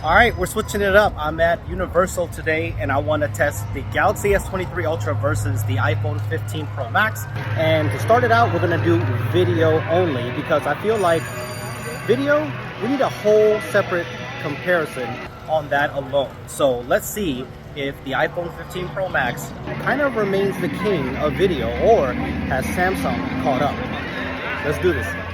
All right, we're switching it up. I'm at Universal today and I want to test the Galaxy S23 Ultra versus the iPhone 15 Pro Max. And to start it out, we're going to do video only because I feel like video, we need a whole separate comparison on that alone. So let's see if the iPhone 15 Pro Max kind of remains the king of video or has Samsung caught up. Let's do this.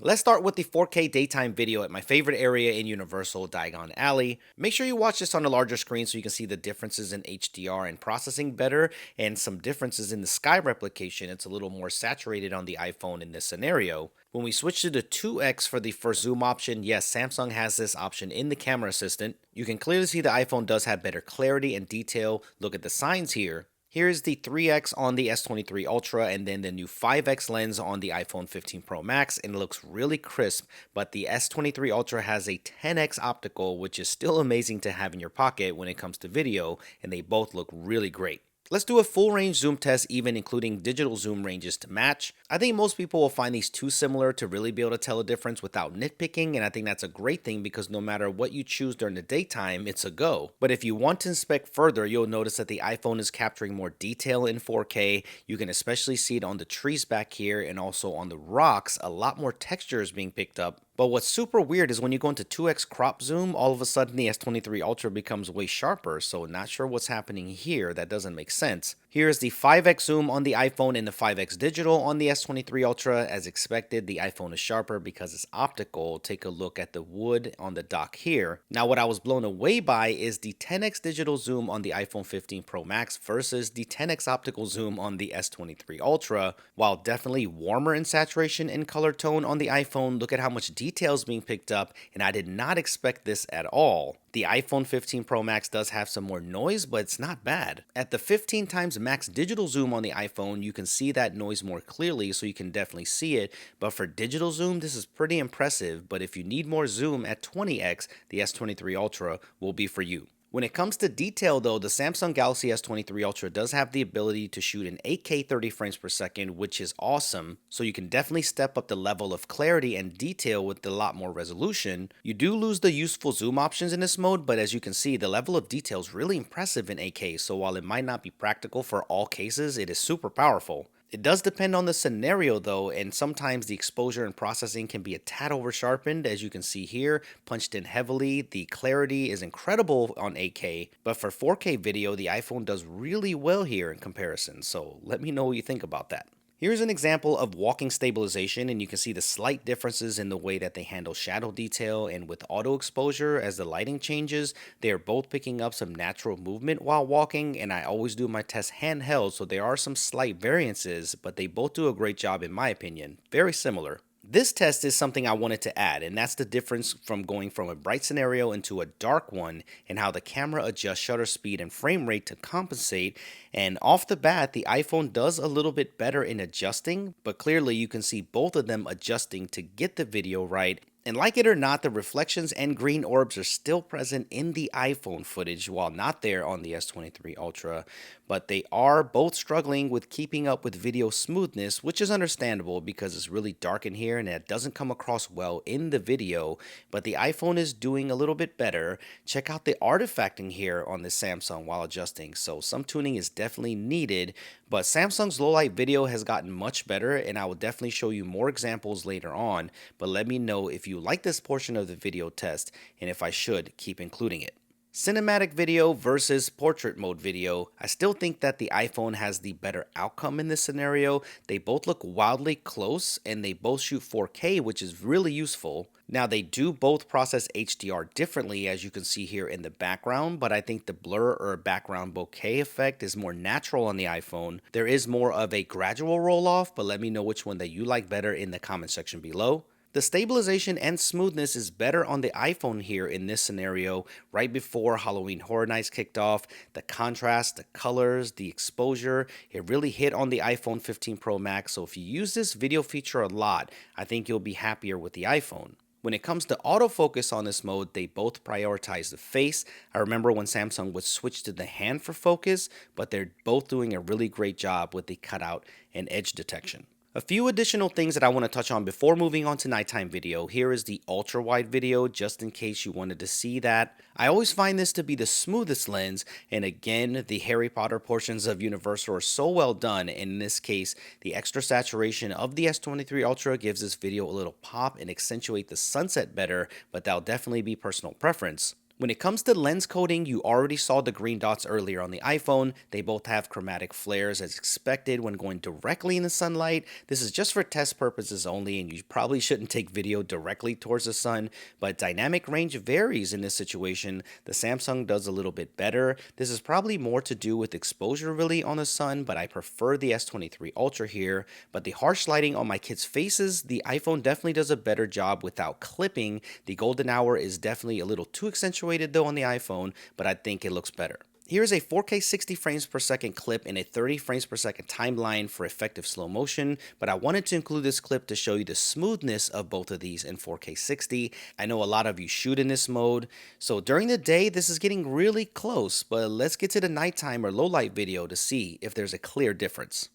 Let's start with the 4K daytime video at my favorite area in Universal, Diagon Alley. Make sure you watch this on a larger screen so you can see the differences in HDR and processing better, and some differences in the sky replication. It's a little more saturated on the iPhone in this scenario. When we switch to the 2x for the first zoom option, yes, Samsung has this option in the camera assistant. You can clearly see the iPhone does have better clarity and detail. Look at the signs here. Here's the 3x on the S23 Ultra and then the new 5x lens on the iPhone 15 Pro Max, and it looks really crisp, but the S23 Ultra has a 10x optical, which is still amazing to have in your pocket when it comes to video, and they both look really great. Let's do a full range zoom test, even including digital zoom ranges to match. I think most people will find these too similar to really be able to tell a difference without nitpicking, and I think that's a great thing because no matter what you choose during the daytime, it's a go. But if you want to inspect further, you'll notice that the iPhone is capturing more detail in 4K. You can especially see it on the trees back here and also on the rocks. A lot more texture is being picked up. But what's super weird is when you go into 2x crop zoom, all of a sudden the S23 Ultra becomes way sharper, so not sure what's happening here. That doesn't make sense. Here's the 5x zoom on the iPhone and the 5x digital on the S23 Ultra. As expected, the iPhone is sharper because it's optical. Take a look at the wood on the dock here. Now, what I was blown away by is the 10x digital zoom on the iPhone 15 Pro Max versus the 10x optical zoom on the S23 Ultra. While definitely warmer in saturation and color tone on the iPhone, look at how much detail is being picked up, and I did not expect this at all. The iPhone 15 Pro Max does have some more noise, but it's not bad. At the 15 times max digital zoom on the iPhone, you can see that noise more clearly, so you can definitely see it. But for digital zoom, this is pretty impressive. But if you need more zoom at 20x, the S23 Ultra will be for you. When it comes to detail though, the Samsung Galaxy S23 Ultra does have the ability to shoot in 8K 30 frames per second, which is awesome. So you can definitely step up the level of clarity and detail with a lot more resolution. You do lose the useful zoom options in this mode, but as you can see, the level of detail is really impressive in 8K. So while it might not be practical for all cases, it is super powerful. It does depend on the scenario though, and sometimes the exposure and processing can be a tad over sharpened, as you can see here, punched in heavily. The clarity is incredible on 8K, but for 4K video, the iPhone does really well here in comparison, so let me know what you think about that. Here's an example of walking stabilization, and you can see the slight differences in the way that they handle shadow detail and with auto exposure as the lighting changes. They are both picking up some natural movement while walking, and I always do my tests handheld, so there are some slight variances, but they both do a great job in my opinion. Very similar. This test is something I wanted to add, and that's the difference from going from a bright scenario into a dark one and how the camera adjusts shutter speed and frame rate to compensate. And off the bat, the iPhone does a little bit better in adjusting, but clearly you can see both of them adjusting to get the video right. And like it or not, the reflections and green orbs are still present in the iPhone footage while not there on the S23 Ultra, but they are both struggling with keeping up with video smoothness, which is understandable because it's really dark in here and it doesn't come across well in the video, but the iPhone is doing a little bit better. Check out the artifacting here on the Samsung while adjusting, so some tuning is definitely needed, but Samsung's low light video has gotten much better, and I will definitely show you more examples later on, but let me know if you like this portion of the video test and if I should keep including it. Cinematic video versus portrait mode video. I still think that the iPhone has the better outcome in this scenario. They both look wildly close and they both shoot 4K, which is really useful. Now they do both process HDR differently, as you can see here in the background, but I think the blur or background bokeh effect is more natural on the iPhone. There is more of a gradual roll off, but let me know which one that you like better in the comment section below. The stabilization and smoothness is better on the iPhone here in this scenario. Right before Halloween Horror Nights kicked off, the contrast, the colors, the exposure, it really hit on the iPhone 15 Pro Max. So if you use this video feature a lot, I think you'll be happier with the iPhone. When it comes to autofocus on this mode, they both prioritize the face. I remember when Samsung would switch to the hand for focus, but they're both doing a really great job with the cutout and edge detection. A few additional things that I want to touch on before moving on to nighttime video. Here is the ultra wide video, just in case you wanted to see that. I always find this to be the smoothest lens, and again, the Harry Potter portions of Universal are so well done. In this case, the extra saturation of the S23 Ultra gives this video a little pop and accentuate the sunset better, but that'll definitely be personal preference. When it comes to lens coding, you already saw the green dots earlier on the iPhone. They both have chromatic flares as expected when going directly in the sunlight. This is just for test purposes only, and you probably shouldn't take video directly towards the sun, but dynamic range varies in this situation. The Samsung does a little bit better. This is probably more to do with exposure really on the sun, but I prefer the S23 Ultra here. But the harsh lighting on my kids' faces, the iPhone definitely does a better job without clipping. The golden hour is definitely a little too accentuated though on the iPhone, but I think it looks better. Here's a 4K 60 frames per second clip and a 30 frames per second timeline for effective slow motion, but I wanted to include this clip to show you the smoothness of both of these in 4K 60. I know a lot of you shoot in this mode, so during the day this is getting really close, but let's get to the nighttime or low light video to see if there's a clear difference.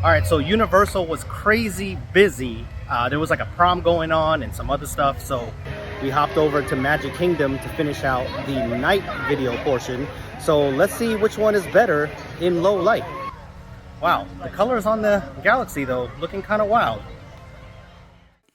All right, so Universal was crazy busy. There was like a prom going on and some other stuff, so we hopped over to Magic Kingdom to finish out the night video portion. So let's see which one is better in low light. Wow, the colors on the Galaxy though, looking kind of wild.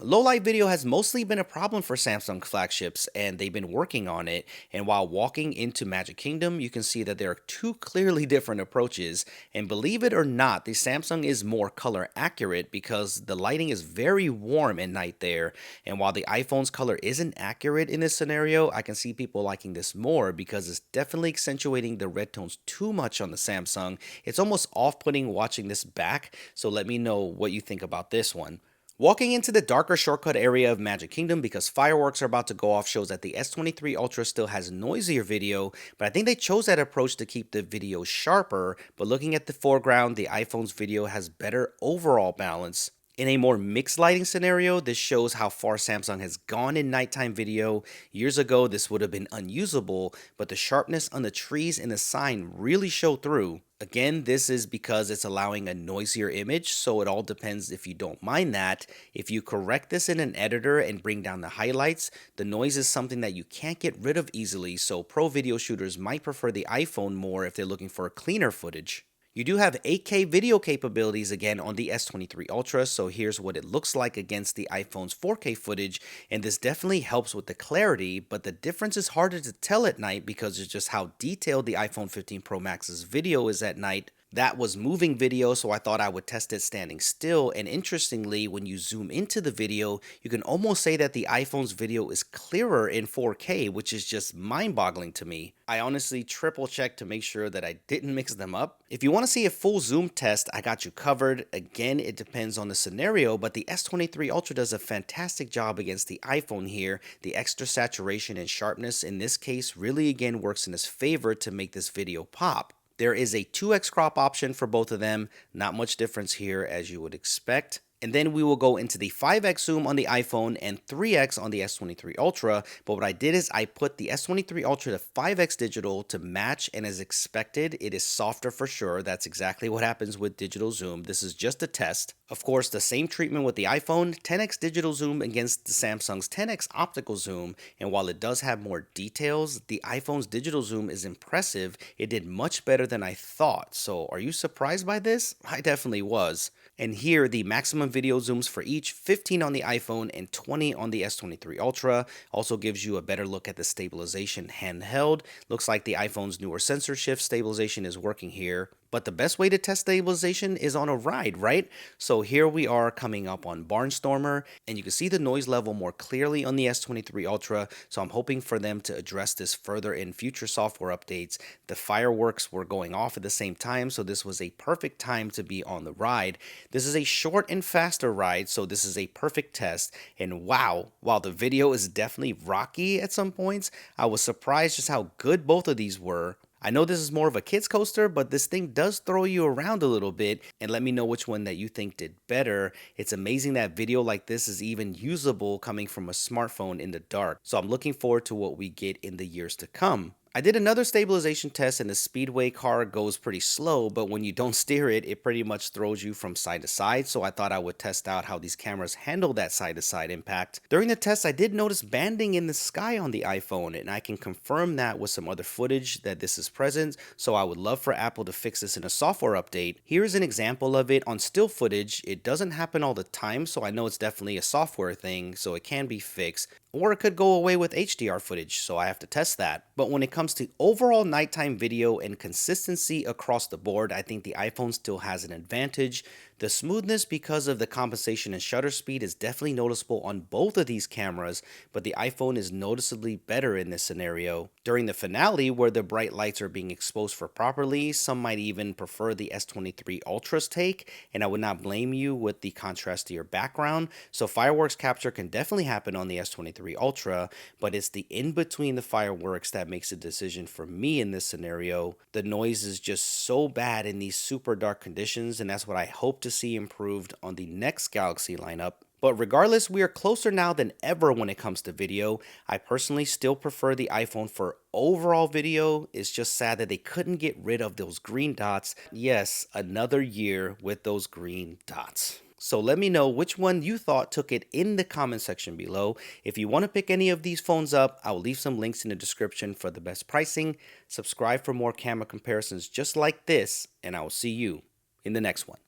Low light video has mostly been a problem for Samsung flagships, and they've been working on it. And while walking into Magic Kingdom, you can see that there are two clearly different approaches. And believe it or not, the Samsung is more color accurate because the lighting is very warm at night there. And while the iPhone's color isn't accurate in this scenario, I can see people liking this more because it's definitely accentuating the red tones too much on the Samsung. It's almost off-putting watching this back, so let me know what you think about this one. Walking into the darker shortcut area of Magic Kingdom because fireworks are about to go off shows that the S23 Ultra still has noisier video, but I think they chose that approach to keep the video sharper, but looking at the foreground, the iPhone's video has better overall balance. In a more mixed lighting scenario, this shows how far Samsung has gone in nighttime video. Years ago, this would have been unusable, but the sharpness on the trees and the sign really show through. Again, this is because it's allowing a noisier image, so it all depends if you don't mind that. If you correct this in an editor and bring down the highlights, the noise is something that you can't get rid of easily, so pro video shooters might prefer the iPhone more if they're looking for cleaner footage. You do have 8K video capabilities again on the S23 Ultra, so here's what it looks like against the iPhone's 4K footage, and this definitely helps with the clarity, but the difference is harder to tell at night because of just how detailed the iPhone 15 Pro Max's video is at night. That was moving video, so I thought I would test it standing still, and interestingly, when you zoom into the video, you can almost say that the iPhone's video is clearer in 4K, which is just mind-boggling to me. I honestly triple checked to make sure that I didn't mix them up. If you want to see a full zoom test, I got you covered. Again, it depends on the scenario, but the S23 Ultra does a fantastic job against the iPhone here. The extra saturation and sharpness in this case really again works in its favor to make this video pop. There is a 2x crop option for both of them, not much difference here as you would expect. And then we will go into the 5x zoom on the iPhone and 3x on the S23 Ultra, but what I did is I put the S23 Ultra to 5x digital to match, and as expected, it is softer for sure. That's exactly what happens with digital zoom. This is just a test. Of course, the same treatment with the iPhone, 10x digital zoom against the Samsung's 10x optical zoom, and while it does have more details, the iPhone's digital zoom is impressive. It did much better than I thought, so are you surprised by this? I definitely was. And here, the maximum video zooms for each, 15 on the iPhone and 20 on the S23 Ultra. Also gives you a better look at the stabilization handheld. Looks like the iPhone's newer sensor shift stabilization is working here. But the best way to test stabilization is on a ride, right? So here we are coming up on Barnstormer, and you can see the noise level more clearly on the S23 Ultra, so I'm hoping for them to address this further in future software updates. The fireworks were going off at the same time, so this was a perfect time to be on the ride. This is a short and faster ride, so this is a perfect test, and wow, while the video is definitely rocky at some points, I was surprised just how good both of these were. I know this is more of a kid's coaster, but this thing does throw you around a little bit, and let me know which one that you think did better. It's amazing that video like this is even usable coming from a smartphone in the dark, so I'm looking forward to what we get in the years to come. I did another stabilization test and the Speedway car goes pretty slow, but when you don't steer it, it pretty much throws you from side to side, so I thought I would test out how these cameras handle that side to side impact. During the test, I did notice banding in the sky on the iPhone, and I can confirm that with some other footage that this is present, so I would love for Apple to fix this in a software update. Here's an example of it on still footage. It doesn't happen all the time, so I know it's definitely a software thing, so it can be fixed. Or it could go away with HDR footage, so I have to test that. But when it comes to overall nighttime video and consistency across the board, I think the iPhone still has an advantage. The smoothness because of the compensation and shutter speed is definitely noticeable on both of these cameras, but the iPhone is noticeably better in this scenario. During the finale, where the bright lights are being exposed for properly, some might even prefer the S23 Ultra's take, and I would not blame you with the contrastier background. So fireworks capture can definitely happen on the S23 Ultra, but it's the in between the fireworks that makes a decision for me in this scenario. The noise is just so bad in these super dark conditions, and that's what I hope to see improved on the next Galaxy lineup. But regardless, we are closer now than ever when it comes to video. I personally still prefer the iPhone for overall video. It's just sad that they couldn't get rid of those green dots. Yes, another year with those green dots. So let me know which one you thought took it in the comment section below. If you want to pick any of these phones up, I will leave some links in the description for the best pricing. Subscribe for more camera comparisons just like this, and I will see you in the next one.